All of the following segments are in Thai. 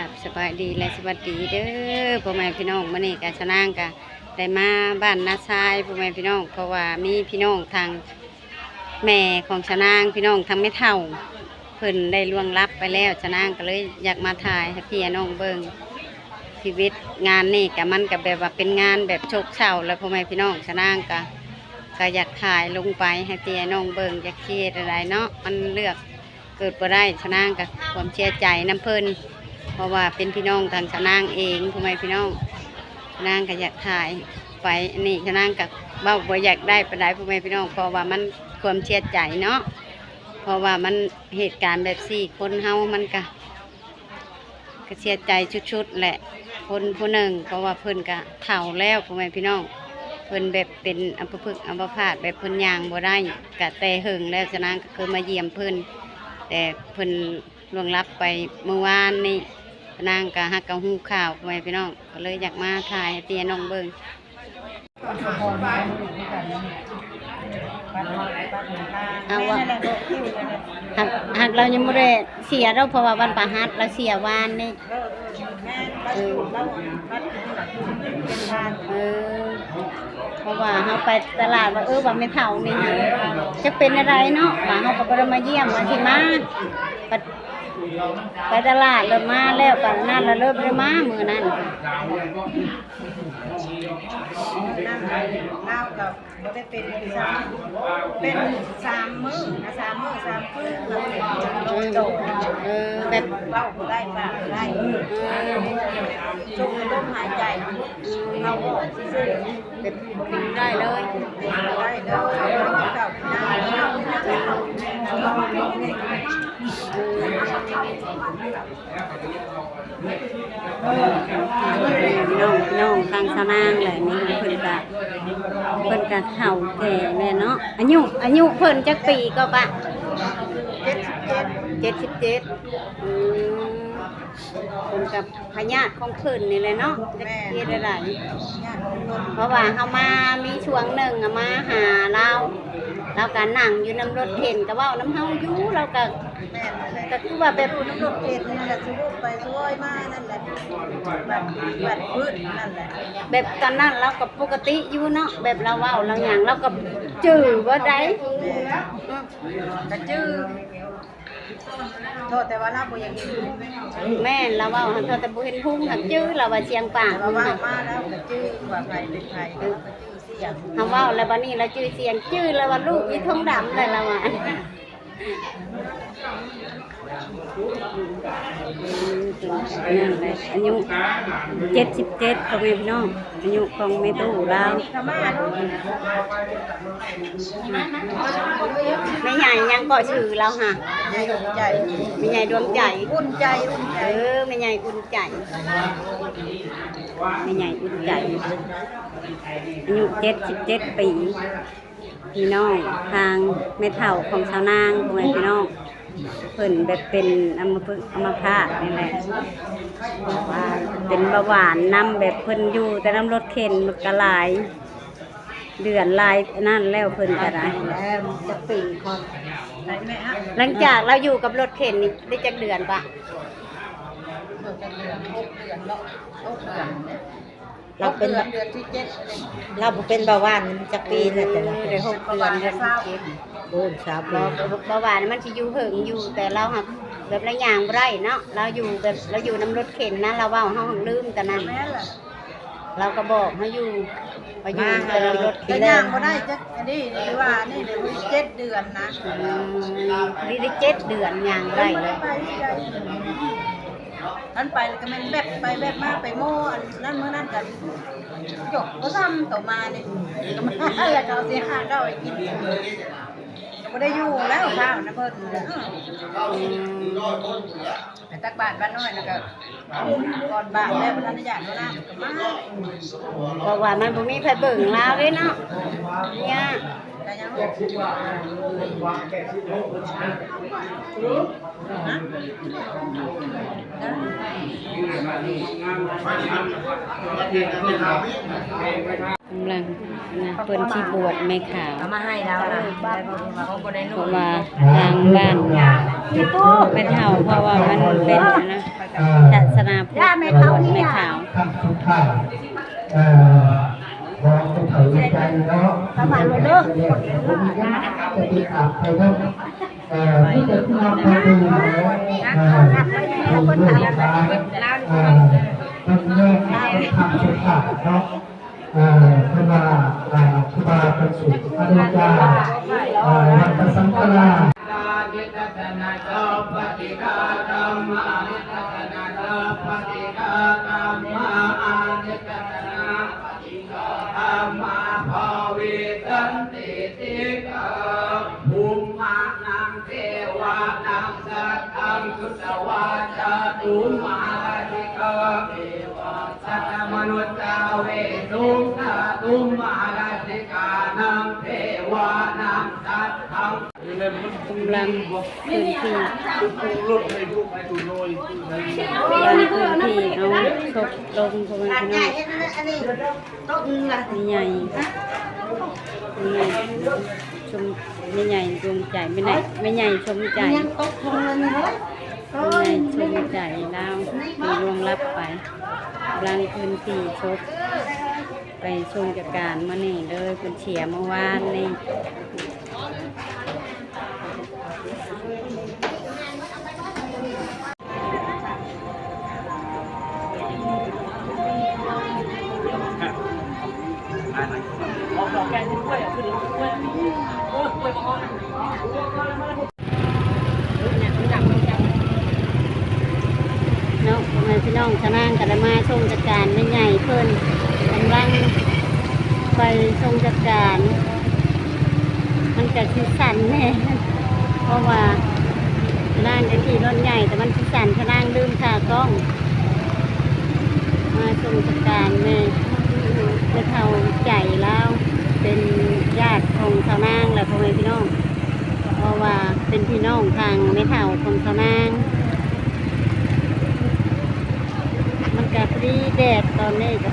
บสบายดีและสวัสดีเด้อพ่อแม่พี่น้องมื้อนี้กะชะนางกะได้มาบ้านนาชายพ่อแม่พี่น้องเพราะว่ามีพี่น้องทางแม่ของชะนางพี่น้องทางไม่เท่าเพิ่นได้ล่วงลับไปแล้วชะนางก็เลยอยากมาถ่ายให้พี่น้องเบิ่งชีวิตงานนี่กะมันก็แบบว่าเป็นงานแบบโชคเช้าแล้วพ่อแม่พี่น้องชะนางก็อยากถ่ายลงไปให้พี่น้องเบิ่งอยากเครียดอะไรเนาะมันเลือกเกิดบ่ได้ชะนางกับความเชื่อใจน้ำเพิ่นเพราะว่าเป็นพี่น้องทางชะนางเองทำไมพี่น้องชะนางก็อยากถ่ายไปนี่ชะนางกับเบ้าบ่อยากได้ไปได้พ่อแม่พี่น้องเพราะว่ามันความเชื่อใจเนาะเพราะว่ามันเหตุการณ์แบบสี่คนเฮามันก็เชื่อใจชุดๆแหละคนผู้หนึ่งเพราะว่าเพิ่นก็เฒ่าแล้วพ่อแม่พี่น้องเพิ่นแบบเป็นอัมพฤกษ์อัมพาตแบบเพิ่นย่างบ่ได้กะแต่หึงแล้วชะนางก็คือมาเยี่ยมเพิ่นแต่เพิ่นล่วงลับไปเมื่อวานนี่นางก็ฮักกับหูข่าวไปพี่น้องก็เลยอยากมาถ่ายให้พี่น้องเบิ่งเอาว่าหักเรายังไม่ได้เสียเราเพราะว่าวันประหัสเราเสียวานนี่เพราะว่าเขาไปตลาดว่าว่าไม่เท่านี่นะจะเป็นอะไรเนาะว่าเขาก็ไปมาเยี่ยมมาที่มาไปตลาดเริ่มมาแล้วตอนนั้นเราเริ่มได้มามือนั้นเล่ากับไม่ได้เป็นเป็น3 มื้อนะ3 มื้อ3 คืนเราเป็นโดดแบบเล่าได้ปากได้จุกลมหายใจเราบอกซื่อแบบกินได้เลยได้เด้อกับน้องทางชะนางแหละนี่เพิ่นก็เฒ่าแก่แน่เนาะอายุเพิ่นจักปีก็ปะ77เพิ่นกับพญาติของเพิ่นนี่แหละเนาะจักเฮ็ดอะไรเพราะว่าเฮามามีช่วงหนึ่งมาหาเราก็นั่งอยู่น้ำรถเข็นก็เว้าน้ำเฮาอยู่เราก็คือว่าแบบน้ำรถเข็นนั่นแหละช่วยไปช่วยมานั่นแหละแบบพื้นนั่นแหละแบบตอนนั้นเราก็ปกติอยู่เนาะแบบเราเว้าเราหยังเราก็จื้อบ่ได้ก็จื้อโทษแต่ว่าเราบ่อยากเห็นแม่เราเว้าหันเธอแต่บ่เห็นพุ่งหักจื้อเราว่าเสียงปากว่ามาแล้วก็จื้อว่าใครเป็นใครก็จื้อเสียงเฮาเว้าแล้วบัดนี้เราจื้อเสียงจื้อแล้วว่าลูกอีทองดำเลยเราว่านั่นแหละอายุ77ของแม่พี่น้องอายุของแม่ตู้เราแม่ใหญ่ยังก็ชื่อเราค่ะแม่ดวงใจแม่ใหญ่ดวงใจอุ่นใจแม่ใหญ่อุ่นใจแม่ใหญ่อุ่นใจอายุ77 ปีพี่น้องทางแม่เฒ่าของชาวนางของแม่พี่น้องเพิ่นแบบเป็นอัมพฤกษ์อัมพาตนี่แหละว่าเป็นเบาหวานนำแบบเพิ่นอยู่แต่น้ำรถเข็นมันก็หลายเดือนหลายนั่นแล้วเพิ่นก็ได้แล้วจะปีคนหลังจากเราอยู่กับรถเข็นนี่ได้จักเดือนปะ6 เดือนเนาะ6 เดือนเราเป็นเดือนที่7เราเป็นเบาหวานจักปีแหละแต่ละได้6 เดือนที่โอ้3 ปีเบาหวานมันสิอยู่เหิงอยู่แต่เราหักแบบระย่างบ่ได้เนาะเราอยู่แบบเราอยู่น้ำรถเข็นนะเราเว้าเฮาลืมแต่นั้นเราก็บอกให้อยู่ไปอยู่ในรถเข็นย่างบ่ได้จักอันนี้หรือว่านี่เดี๋ยว7 เดือนนะนี่ได้7 เดือนย่างได้เลยนั่นไปก็มันแบบไปแบบมาไปโม่นั่นเมื่อนั่นกันหยกก็ทำต่อมาเนี่ยก็มาแล้วเขาเสียค่าก็ไปกินก็ได้อยู่แล้วข้าวนะเพิ่นไปตักบาตรบ้านน้อยแล้วก็ก่อนบาตรแล้วท่านอยากเอาน้ำก็มาเพราะว่ามันบ่มีไผเบิ่งลาวเลยเนาะเนี่ยกำลังนะเพิ่นที่บวชไม่ขาวเอามาให้แล้วนะเพราะว่าทางบ้านไม่เท่าเพราะว่ามันเป็นนะศาสนา ย่าไม่เขานี่ ไม่ อ่ะ ขาว คำสุดท้ายบอกไปเถอะใจเนาะประมาณว่าเลิกจะดีอาบไปเนาะที่จะนำมาดูแล้วคนลูกหลานเป็นแม่คำสุดท้ายเนาะคือว่าคือว่าเป็นสุดอนุญาวันประสังฆราช ภูมิมานังเทวานังสัตตังสุตวาจาตุมาติกาเอวะสัตตมนุษย์เวทุงนาตุมาติกานังเทวานังสัตตัง กำลังพื้นที่บางพื้นที่เอาศพลงเพราะว่าพี่น้อง อันนี้โต๊ะนึงล่ะ ไม่ใหญ่ไม่ใหญ่ชมไม่ใหญ่ดวงใจไม่ไหนไม่ใหญ่ชมใจ ยังโต๊ะคงเลยเฮ้ย ไม่ใหญ่ชมใจแล้วมีรวงรับไปกำลังพื้นที่ศพไปชมจากการมานี่เลยคุณเฉียเมื่อวานนี่ เนาะพ่อแม่พี่น้องชะนางกันมาชมจัดการไม่ใหญ่เพิ่นกำลังไปชมจัดการ มันจะสิสั่นแน่เพราะว่าชะนางจะขี่รถใหญ่แต่มันสิสั่นชะนางลืมขากล้อง มาชมจัดการแม่จะเท่าใจแล้วเป็นญาติของชาวนางแหละพ่อแม่พี่น้องเพราะว่าเป็นพี่น้องทางไม่เท่าของชาวนาง มันก็พอดีแดดตอนนี้ก็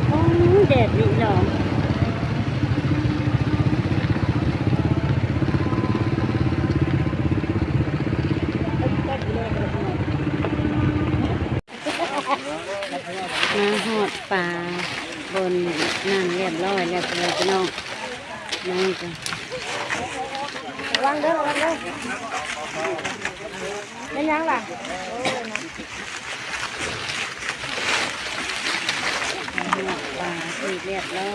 แดดนี่หรอมาหอดป่าบนนั่นเรียบร้อยแล้วเลยพี่น้องนี่ก็ วางเด้อวางเด้อเป็นยังล่ะ หอดป่าที่เรียบร้อ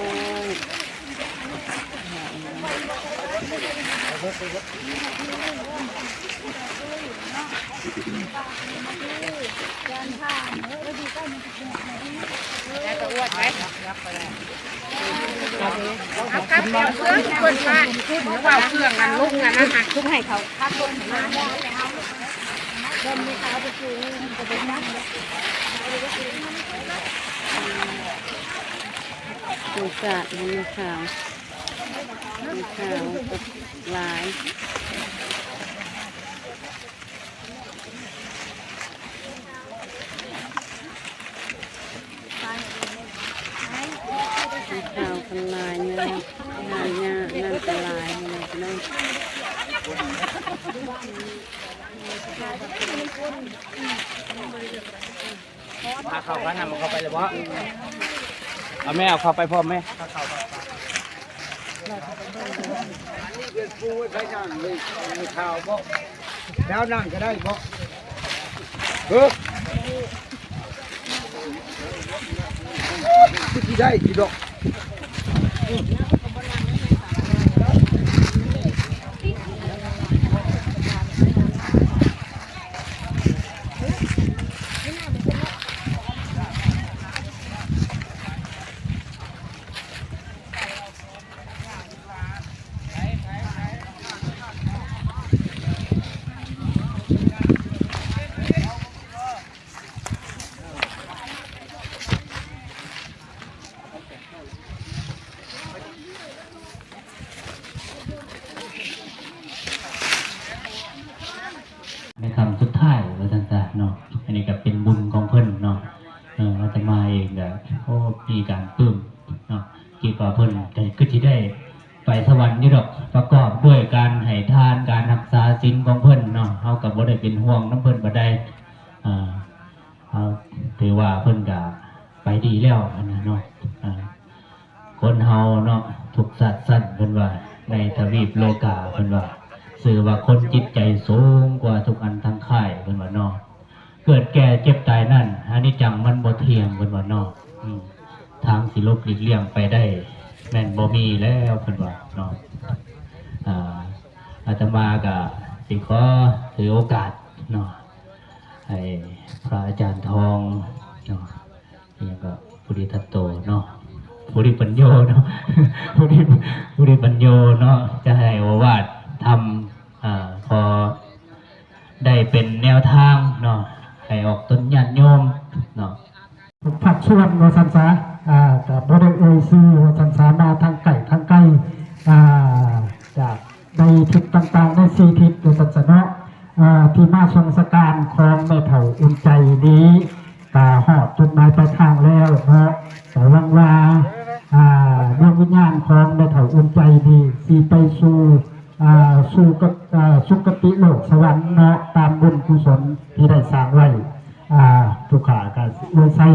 ยดูสะมันขาวกับลายขาวกันลายเนี่ยงานเนี่ยนั่นเป็นลายเนี่ยพี่น้อง มาเข้ากันนำเข้าไปเลยเพราะเอาแม่เอาเข้าไปพ่อแม่แล้วนั่งก็ได้เพราะที่ได้กี่ดอกในคำสุดท้ายเราต่างๆเนาะอันนี้ก็เป็นบุญของเพิ่นเนาะเราจะมาเองเด้อโอ้มีการปลื้มเนาะกี่กว่าเพิ่นแต่ก็ที่ได้ไปสวรรค์นี่ดอกประกอบด้วยการให้ทานการรักษาศีลของเพิ่นเนาะเฮากับบ่ได้เป็นห่วงน้ำเพิ่นบ่ได้เอา ถือว่าเพิ่นก็ไปดีแล้วนะเนาะคนเฮาเนาะทุกสัตว์สั้นเพิ่นว่าในทวีปโลกาเพิ่นว่าสื่อว่าคนจิตใจสูงกว่าทุกอันทั้งค่ายเพิ่นว่าเนาะเกิดแก่เจ็บตายนั่นอนิจจังมันบ่เที่ยงเพิ่นว่าเนาะทางสิลบหลีกเลี่ยงไปได้แม่นบ่มีแล้วเพิ่นว่าเนาะอาตมาก็สิขอถือโอกาสเนาะให้พระอาจารย์ทองเนาะนี่ก็ปุริทัตโตเนาะปุริปัญโยเนาะปุริปัญโยเนาะจะให้โอวาททำพอได้เป็นแนวทางเนาะให้ออกต้นญาติโยมเนาะผักชวนวสันสากับบริเอซีวสันสามาทางไก่ทางใกล้จากในทิศต่างๆใน4ทิศวสันสาที่มาทรงสการของแม่เฒ่าอุ่นใจนี้หอดจุดหมายปลายทางแล้วเนาะแต่วังว่าดวงวิญญาณของแม่เฒ่าอุ่นใจดีสีไปสู่กับสุคติโลกสวรรค์เนาะตามบุญกุศลที่ได้สร้างไว้ทุกขาการอวยใส่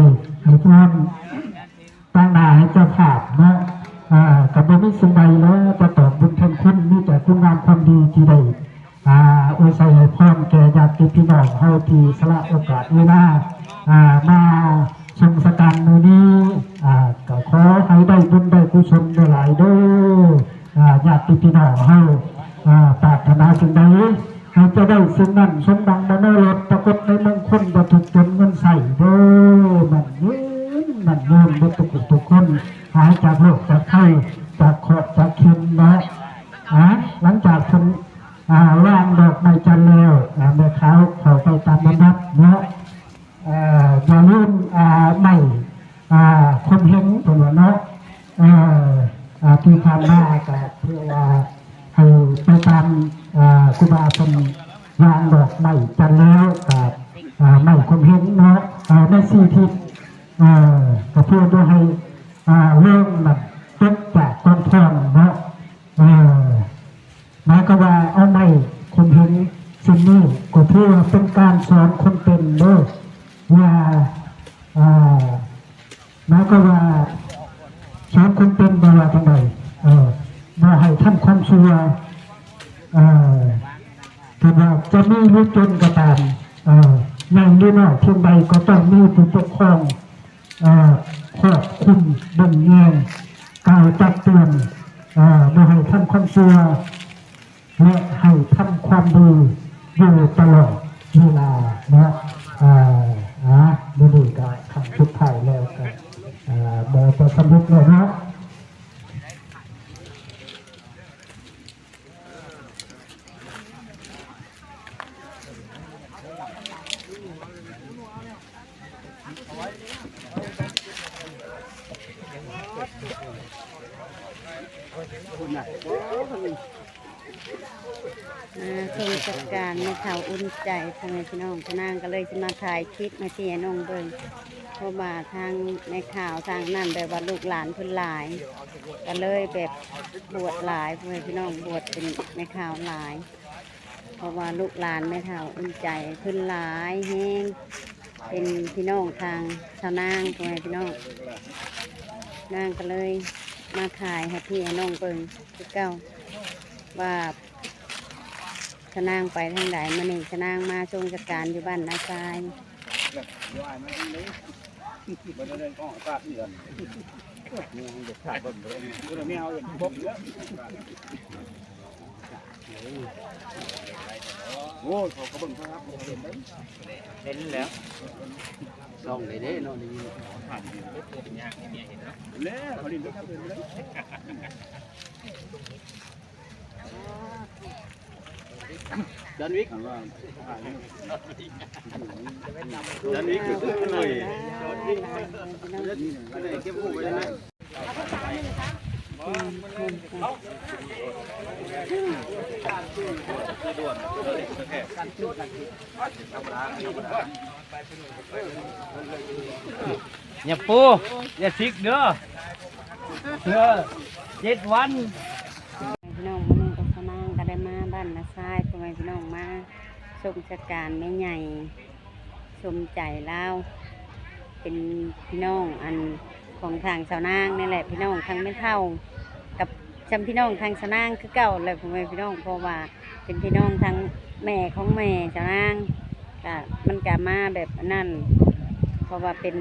ให้พร้อมตั้งหน้าให้เจ้าภาพเนาะกับบุญมิสุใดแล้วจะตอบบุญแทนคุณมีแต่คุณงามความดีที่ได้อวยใส่ให้พร้อมแก่ญาติพี่น้องเฮาที่สละโอกาสเวลามาชมสการมื้อนี้ก็ขอให้ได้บุญได้กุศลหลายๆเด้อญาติพี่น้องเฮาปรารถนาสิ่งใดให้จะได้สิ่งนั้นสมดังมโนรสปรากฏในมงคลบ่ถูกจนเงินใส่เด้อมันยืนบ่ทุกคนหายจากโรคจากไข้จากขอดจากเข็มนะหลังจากคนวางดอกไม้จันทร์แล้วแม่ขาวเข้าไปตามลำดับเนาะอย่าลืมไม่คนเห็นตัวเนาะที่ผ่านมาก็เพื่อว่าให้ไปตามครูบาเป็นวางดอกไม้จันทร์แล้วกับไม่คนเห็นเนาะใน4ทิศก็เพื่อด้วยให้เรื่องมันตกจากกองทองเนาะหมายก็ว่าเอาไม่คนเห็นสิ่งนี้ก็เพื่อเป็นการสอนคนเป็นเด้อว่าหมายก็ว่าสอนคนเป็นบ่ว่าจังไดบ่ให้ทำความชั่วแต่ว่าจะมีหรือจนก็ตามอย่างนี้เนาะเพียงใดก็ต้องมีผู้ปกครองควบคุมบังเงียนกล่าวตักเตือนบ่ให้ทำความชั่วและให้ทำความดีอยู่ตลอดเวลานะดีๆก็คำสุดท้ายแล้วก็บ่จะสำเร็จเลยเนาะทรงจัดการในข่าวอุ่นใจทางพี่น้องพนางก็เลยจะมาถ่ายคลิปมาที่น้องเบิ่งเพราะว่าทางในข่าวทางนั่นแบบว่าลูกหลานเพิ่นหลายก็เลยแบบบวชหลายพี่น้องบวชเป็นในข่าวหลายเพราะว่าลูกหลานในข่าวอุ่นใจเพิ่นหลายแห้งเป็นพี่น้องทางชาวนางพี่น้องนางก็เลยมาถ่ายให้พี่น้องเบิ่งคือเก่าว่าชนางไปทางไหนมาหนึ่งชนางมาทรงจัดการอยู่บ้านนาซายโอ้เขาก็เบิ่งครับเห็นแล้วลองได้เนาะนี่ผ่านอยู่เป็นยากเนี่ยเห็นเนาะแล้วเขาดินครับเลยดันวิกดันวิกคือเลยเก็บหูไว้นะอย่าปูอย่าซิกเด้อ7 วันพี่น้องมาหนึ่งกับชนางก็ได้มาบ้านนาซายทำไมพี่น้องมาชมจัดการไม่ใหญ่ชมใจเล่า เป็นพี่น้องอันของทางชาวนางนี่แหละพี่น้องทางไม่เท่ากับจำพี่น้องทางชาวนางคือเก่าเลยพ่อแม่พี่น้องเพราะว่าเป็นพี่น้องทางแม่ของแม่ชาวนางก็มันก็มาแบบนั่นเพราะว่าเป็น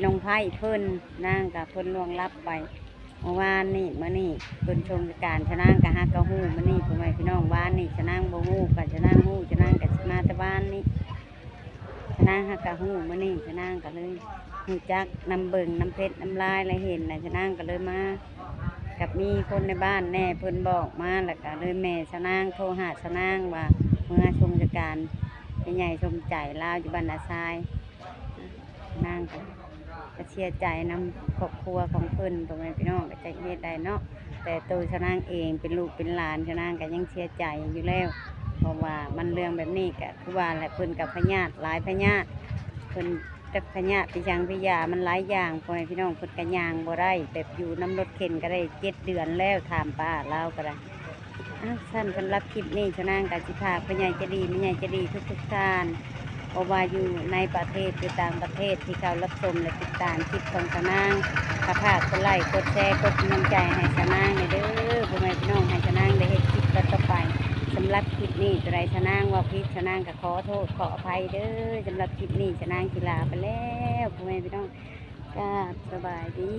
น้องไผ่เพิ่นนางกับเพิ่นล่วงลับไปเมื่อวานนี่เมื่อนี่เพิ่นชมการชาวนางกับฮักกะฮู้มื่อนี่พ่อแม่พี่น้องวานนี่ชาวนางบ่ฮู้กับชาวนางฮู้ชาวนางกับมาแต่บ้านนี่ชาวนางฮักกะฮู้มื่อนี่ชาวนางก็เลยหูจักนำเบิ่งน้ำเพชรน้ำลายอะไรเห็นนะชาวนางก็เลยมากับมีคนในบ้านแน่เพิ่นบอกมาแล้วก็เลยแม่ชาวนางโทรหาชาวนางว่าเมื่อชมการใหญ่ชมใจลาวอยู่บ้านนาทรายนางก็เชียร์ใจนำครอบครัวของเพิ่นพ่อแม่พี่น้องก็ใจเฮ็ดได้เนาะแต่ตัวชาวนางเองเป็นลูกเป็นหลานชาวนางก็ยังเชียร์ใจอยู่แล้วเพราะว่ามันเรื่องแบบนี้ก็คือว่าแหละเพิ่นกับพญาติหลายพญาติเพิ่นแต่พญาติพิชังพิยามันหลายอย่างพ่อแม่พี่น้องเพิ่นก็ย่างบ่ได้แบบอยู่น้ำรถเข็นก็ได้7 เดือนแล้วถามป้าเล่าก็ได้สั้นสำหรับคลิปนี้ชาวนางก็สิพาพ่อใหญ่จะดีแม่ใหญ่จะดีทุกท่านเพราะว่าอยู่ในประเทศหรือต่างประเทศที่เขารับชมและติดตามคลิปของชาวนางกระพากกดไลค์กดแชร์กดกำลังใจให้ชาวนางเด้อพ่อแม่พี่น้องให้ชาวนางได้เฮ็ดคลิปต่อไปสำหรับคลิปนี้จะได้ชาวนางว่าพิษชาวนางก็ขอโทษขออภัยเด้อสำหรับคลิปนี้ชาวนางกีฬาไปแล้วพ่อแม่พี่น้องก็สบายดี